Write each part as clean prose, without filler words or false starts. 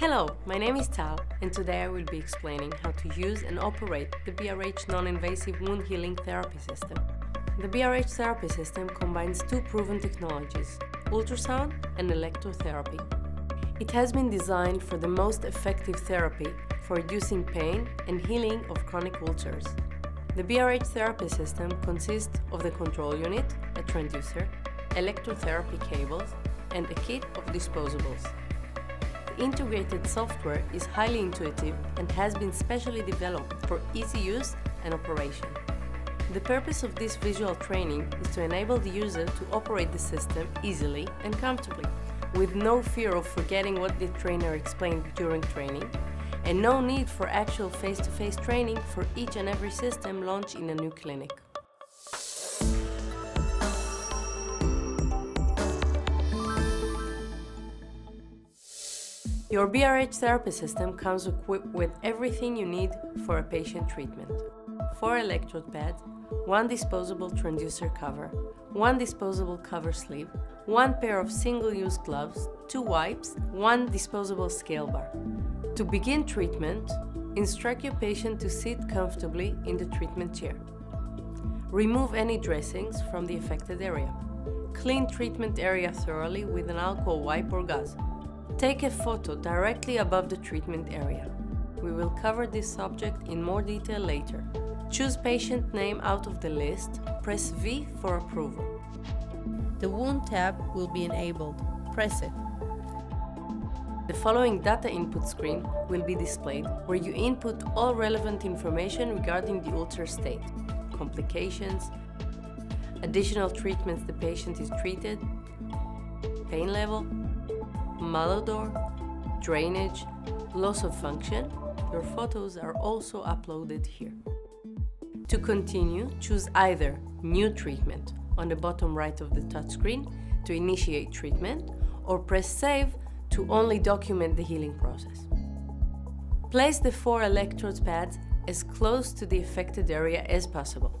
Hello, my name is Tal, and today I will be explaining how to use and operate the BRH non-invasive wound healing therapy system. The BRH therapy system combines two proven technologies, ultrasound and electrotherapy. It has been designed for the most effective therapy for reducing pain and healing of chronic ulcers. The BRH therapy system consists of the control unit, a transducer, electrotherapy cables, and a kit of disposables. The integrated software is highly intuitive and has been specially developed for easy use and operation. The purpose of this visual training is to enable the user to operate the system easily and comfortably, with no fear of forgetting what the trainer explained during training, and no need for actual face-to-face training for each and every system launched in a new clinic. Your BRH therapy system comes equipped with everything you need for a patient treatment. 4 electrode pads, 1 disposable transducer cover, 1 disposable cover sleeve, 1 pair of single-use gloves, 2 wipes, 1 disposable scale bar. To begin treatment, instruct your patient to sit comfortably in the treatment chair. Remove any dressings from the affected area. Clean treatment area thoroughly with an alcohol wipe or gauze. Take a photo directly above the treatment area. We will cover this subject in more detail later. Choose patient name out of the list, press V for approval. The wound tab will be enabled. Press it. The following data input screen will be displayed, where you input all relevant information regarding the ulcer state, complications, additional treatments the patient is treated, pain level, malodor, drainage, loss of function. Your photos are also uploaded here. To continue, choose either New Treatment on the bottom right of the touchscreen to initiate treatment, or press Save to only document the healing process. Place the 4 electrode pads as close to the affected area as possible.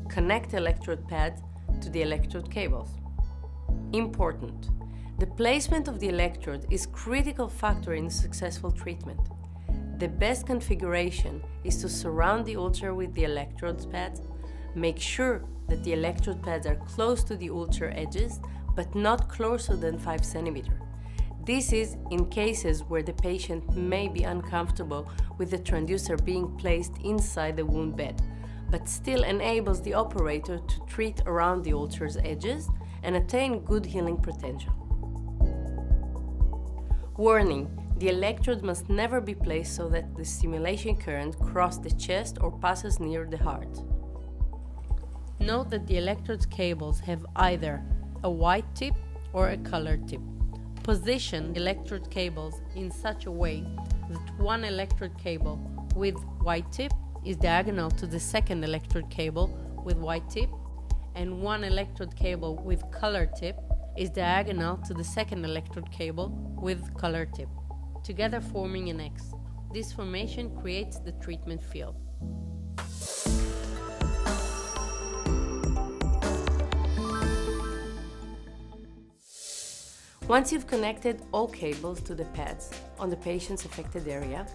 Connect electrode pads to the electrode cables. Important: the placement of the electrode is a critical factor in successful treatment. The best configuration is to surround the ulcer with the electrode pads. Make sure that the electrode pads are close to the ulcer edges, but not closer than 5 cm. This is in cases where the patient may be uncomfortable with the transducer being placed inside the wound bed, but still enables the operator to treat around the ulcer's edges and attain good healing potential. Warning: the electrode must never be placed so that the stimulation current crosses the chest or passes near the heart. Note that the electrode cables have either a white tip or a colored tip. Position the electrode cables in such a way that one electrode cable with white tip is diagonal to the second electrode cable with white tip, and one electrode cable with colored tip is diagonal to the second electrode cable with colored tip, together forming an X. This formation creates the treatment field. Once you've connected all cables to the pads on the patient's affected area,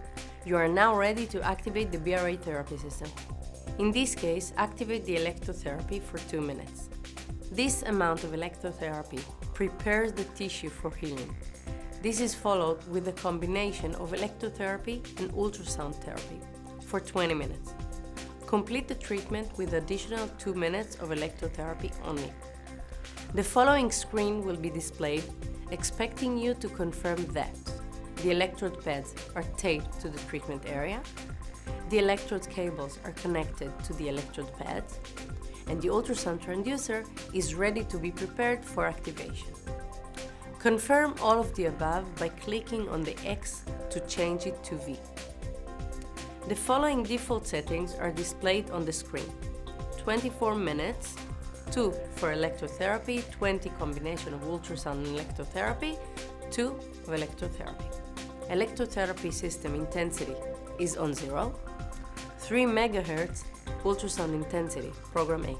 you are now ready to activate the BRH therapy system. In this case, activate the electrotherapy for 2 minutes. This amount of electrotherapy prepares the tissue for healing. This is followed with a combination of electrotherapy and ultrasound therapy for 20 minutes. Complete the treatment with additional 2 minutes of electrotherapy only. The following screen will be displayed, expecting you to confirm that the electrode pads are taped to the treatment area, the electrode cables are connected to the electrode pads, and the ultrasound transducer is ready to be prepared for activation. Confirm all of the above by clicking on the X to change it to V. The following default settings are displayed on the screen: 24 minutes, 2 for electrotherapy, 20 combination of ultrasound and electrotherapy, 2 of electrotherapy. Electrotherapy system intensity is on 0, 3 MHz ultrasound intensity, program A.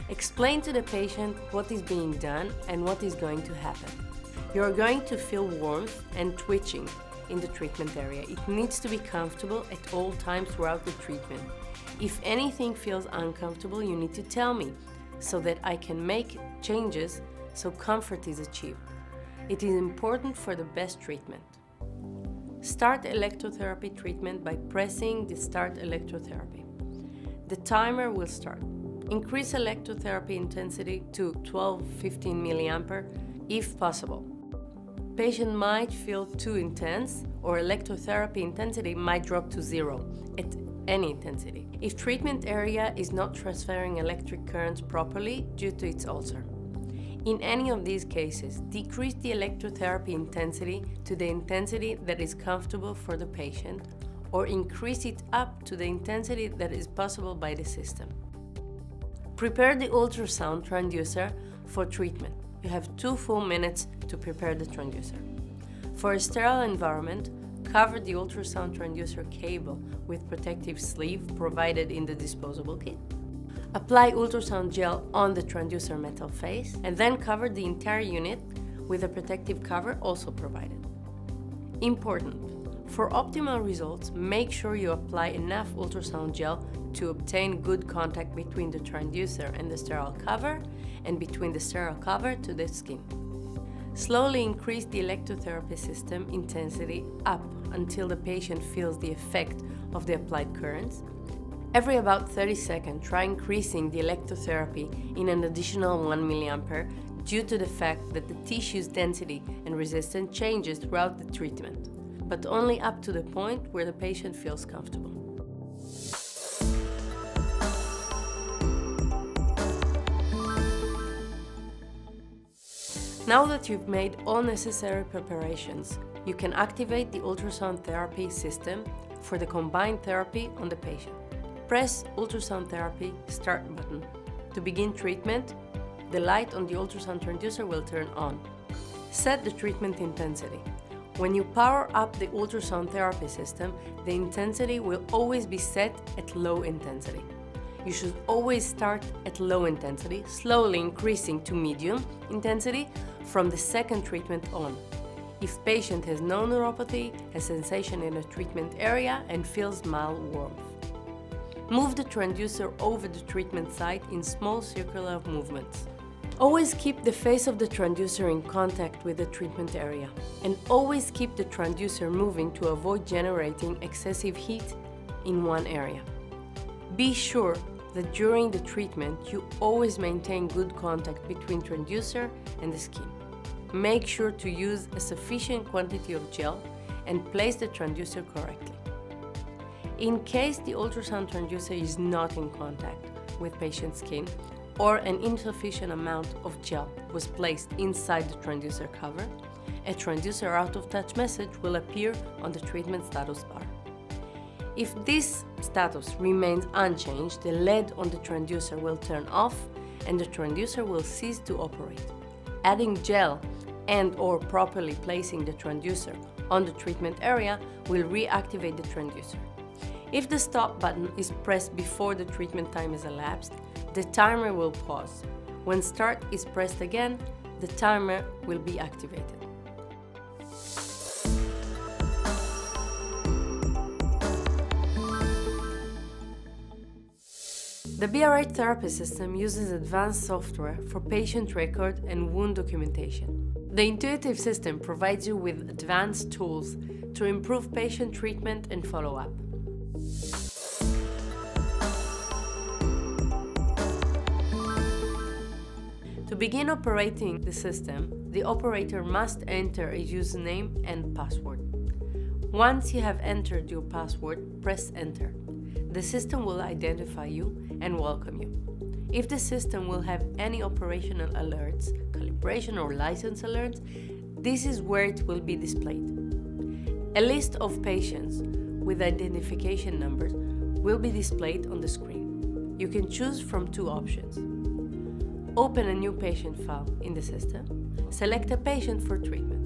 Explain to the patient what is being done and what is going to happen. You are going to feel warmth and twitching in the treatment area. It needs to be comfortable at all times throughout the treatment. If anything feels uncomfortable, you need to tell me so that I can make changes so comfort is achieved. It is important for the best treatment. Start electrotherapy treatment by pressing the Start Electrotherapy. The timer will start. Increase electrotherapy intensity to 12-15 mA if possible. Patient might feel too intense, or electrotherapy intensity might drop to 0 at any intensity, if treatment area is not transferring electric currents properly due to its ulcer. In any of these cases, decrease the electrotherapy intensity to the intensity that is comfortable for the patient, or increase it up to the intensity that is possible by the system. Prepare the ultrasound transducer for treatment. You have 2 full minutes to prepare the transducer. For a sterile environment, cover the ultrasound transducer cable with protective sleeve provided in the disposable kit. Apply ultrasound gel on the transducer metal face and then cover the entire unit with a protective cover also provided. Important: for optimal results, make sure you apply enough ultrasound gel to obtain good contact between the transducer and the sterile cover, and between the sterile cover to the skin. Slowly increase the electrotherapy system intensity up until the patient feels the effect of the applied currents. Every about 30 seconds, try increasing the electrotherapy in an additional 1 mA due to the fact that the tissue's density and resistance changes throughout the treatment, but only up to the point where the patient feels comfortable. Now that you've made all necessary preparations, you can activate the ultrasound therapy system for the combined therapy on the patient. Press Ultrasound Therapy Start button. To begin treatment, the light on the ultrasound transducer will turn on. Set the treatment intensity. When you power up the ultrasound therapy system, the intensity will always be set at low intensity. You should always start at low intensity, slowly increasing to medium intensity from the second treatment on. If patient has no neuropathy, has sensation in the treatment area, and feels mild warmth. Move the transducer over the treatment site in small circular movements. Always keep the face of the transducer in contact with the treatment area, and always keep the transducer moving to avoid generating excessive heat in one area. Be sure that during the treatment you always maintain good contact between transducer and the skin. Make sure to use a sufficient quantity of gel and place the transducer correctly. In case the ultrasound transducer is not in contact with patient's skin, or an insufficient amount of gel was placed inside the transducer cover, a transducer out-of-touch message will appear on the treatment status bar. If this status remains unchanged, the LED on the transducer will turn off and the transducer will cease to operate. Adding gel and/or properly placing the transducer on the treatment area will reactivate the transducer. If the stop button is pressed before the treatment time is elapsed, the timer will pause. When start is pressed again, the timer will be activated. The BRH therapy system uses advanced software for patient record and wound documentation. The intuitive system provides you with advanced tools to improve patient treatment and follow-up. To begin operating the system, the operator must enter a username and password. Once you have entered your password, press Enter. The system will identify you and welcome you. If the system will have any operational alerts, calibration or license alerts, this is where it will be displayed. A list of patients with identification numbers will be displayed on the screen. You can choose from 2 options. Open a new patient file in the system. Select a patient for treatment.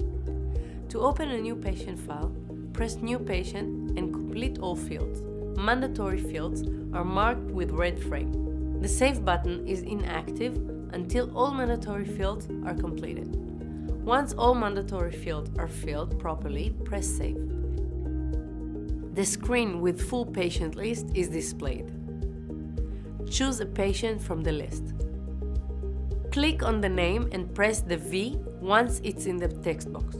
To open a new patient file, press New Patient and complete all fields. Mandatory fields are marked with red frame. The Save button is inactive until all mandatory fields are completed. Once all mandatory fields are filled properly, press Save. The screen with full patient list is displayed. Choose a patient from the list. Click on the name and press the V once it's in the text box.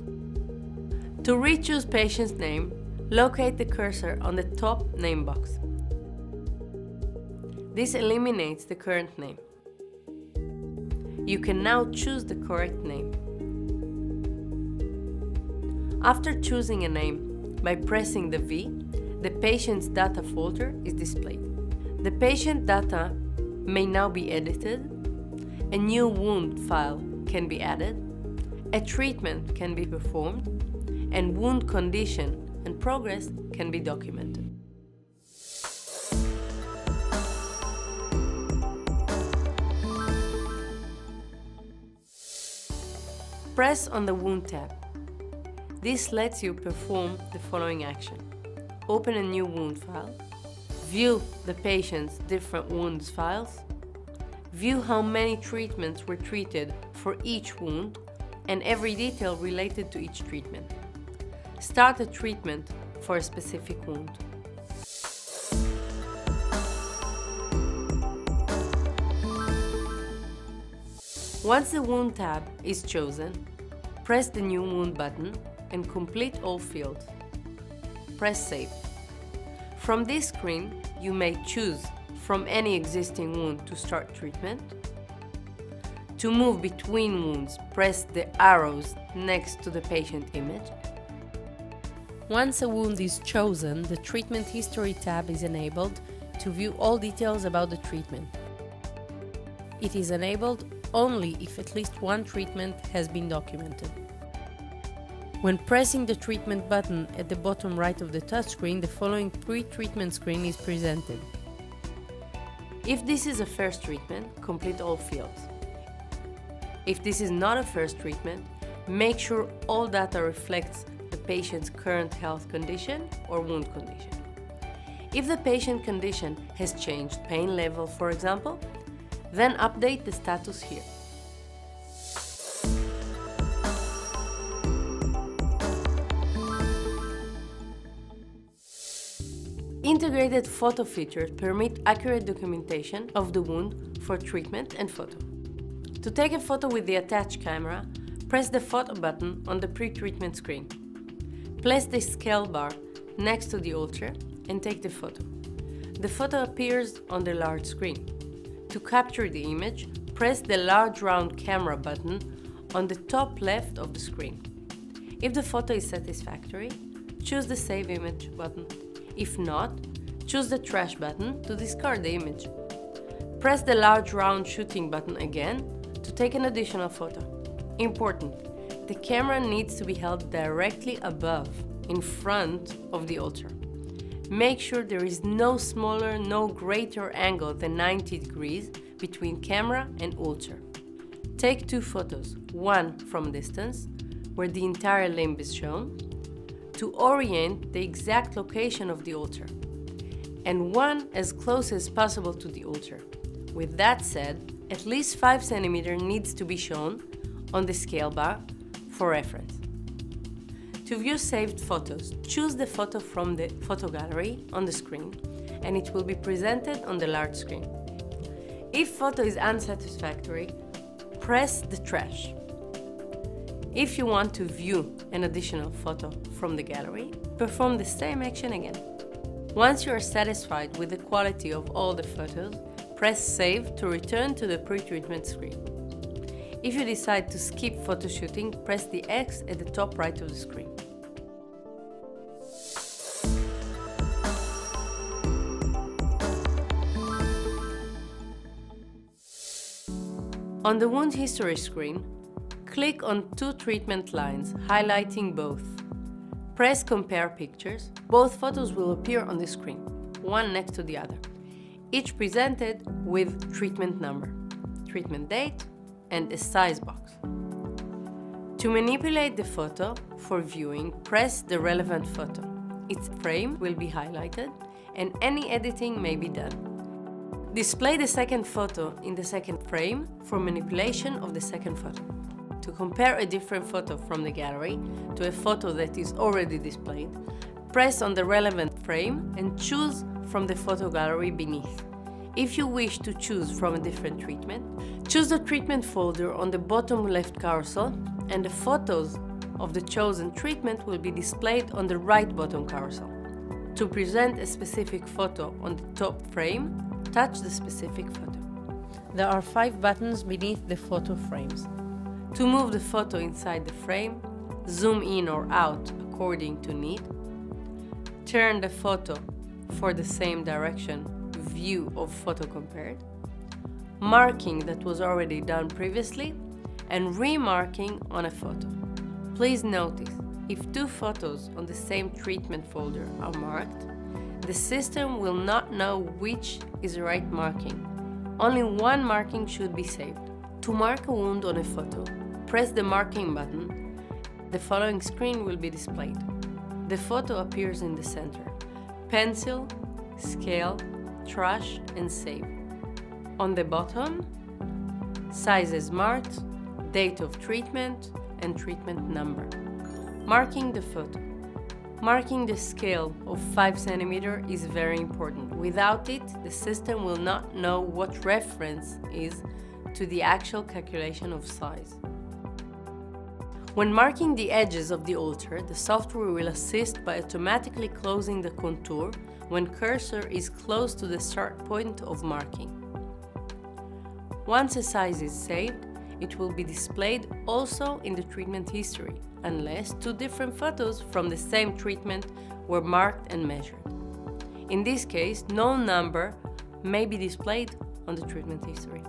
To re-choose patient's name, locate the cursor on the top name box. This eliminates the current name. You can now choose the correct name. After choosing a name, by pressing the V, the patient's data folder is displayed. The patient data may now be edited, a new wound file can be added, a treatment can be performed, and wound condition and progress can be documented. Press on the Wound tab. This lets you perform the following action. Open a new wound file, view the patient's different wounds files, view how many treatments were treated for each wound and every detail related to each treatment. Start a treatment for a specific wound. Once the Wound tab is chosen, press the New Wound button and complete all fields. Press Save. From this screen, you may choose from any existing wound to start treatment. To move between wounds, press the arrows next to the patient image. Once a wound is chosen, the Treatment History tab is enabled to view all details about the treatment. It is enabled only if at least one treatment has been documented. When pressing the treatment button at the bottom right of the touchscreen, the following pre-treatment screen is presented. If this is a first treatment, complete all fields. If this is not a first treatment, make sure all data reflects the patient's current health condition or wound condition. If the patient condition has changed, pain level for example, then update the status here. Integrated photo features permit accurate documentation of the wound for treatment and photo. To take a photo with the attached camera, press the photo button on the pre-treatment screen. Place the scale bar next to the altar and take the photo. The photo appears on the large screen. To capture the image, press the large round camera button on the top left of the screen. If the photo is satisfactory, choose the Save Image button. If not, choose the Trash button to discard the image. Press the large round shooting button again to take an additional photo. Important: the camera needs to be held directly above, in front of the altar. Make sure there is no smaller, no greater angle than 90 degrees between camera and altar. Take two photos, one from distance, where the entire limb is shown, to orient the exact location of the altar, and one as close as possible to the altar. With that said, at least 5 cm needs to be shown on the scale bar for reference. To view saved photos, choose the photo from the photo gallery on the screen, and it will be presented on the large screen. If photo is unsatisfactory, press the Trash. If you want to view an additional photo from the gallery, perform the same action again. Once you are satisfied with the quality of all the photos, press Save to return to the pre-treatment screen. If you decide to skip photo shooting, press the X at the top right of the screen. On the Wound History screen, click on two treatment lines, highlighting both. Press Compare Pictures. Both photos will appear on the screen, one next to the other, each presented with treatment number, treatment date, and a size box. To manipulate the photo for viewing, press the relevant photo. Its frame will be highlighted, and any editing may be done. Display the second photo in the second frame for manipulation of the second photo. to compare a different photo from the gallery to a photo that is already displayed, press on the relevant frame and choose from the photo gallery beneath. If you wish to choose from a different treatment, choose the treatment folder on the bottom left carousel, and the photos of the chosen treatment will be displayed on the right bottom carousel. To present a specific photo on the top frame, touch the specific photo. There are 5 buttons beneath the photo frames. To move the photo inside the frame, zoom in or out according to need, turn the photo for the same direction, view of photo compared, marking that was already done previously, and remarking on a photo. Please notice, if 2 photos on the same treatment folder are marked, the system will not know which is the right marking. Only one marking should be saved. To mark a wound on a photo, press the marking button. The following screen will be displayed. The photo appears in the center. Pencil, scale, trash and save. On the bottom, sizes marked, date of treatment and treatment number. Marking the photo. Marking the scale of 5 cm is very important. Without it, the system will not know what reference is to the actual calculation of size. When marking the edges of the altar, the software will assist by automatically closing the contour when cursor is close to the start point of marking. Once a size is saved, it will be displayed also in the treatment history, unless 2 different photos from the same treatment were marked and measured. In this case, no number may be displayed on the treatment history.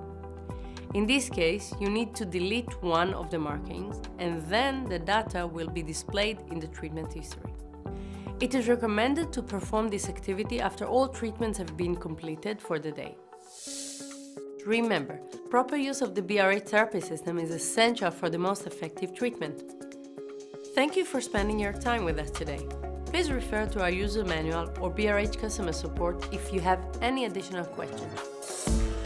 In this case, you need to delete one of the markings, and then the data will be displayed in the treatment history. It is recommended to perform this activity after all treatments have been completed for the day. Remember, proper use of the BRH therapy system is essential for the most effective treatment. Thank you for spending your time with us today. Please refer to our user manual or BRH customer support if you have any additional questions.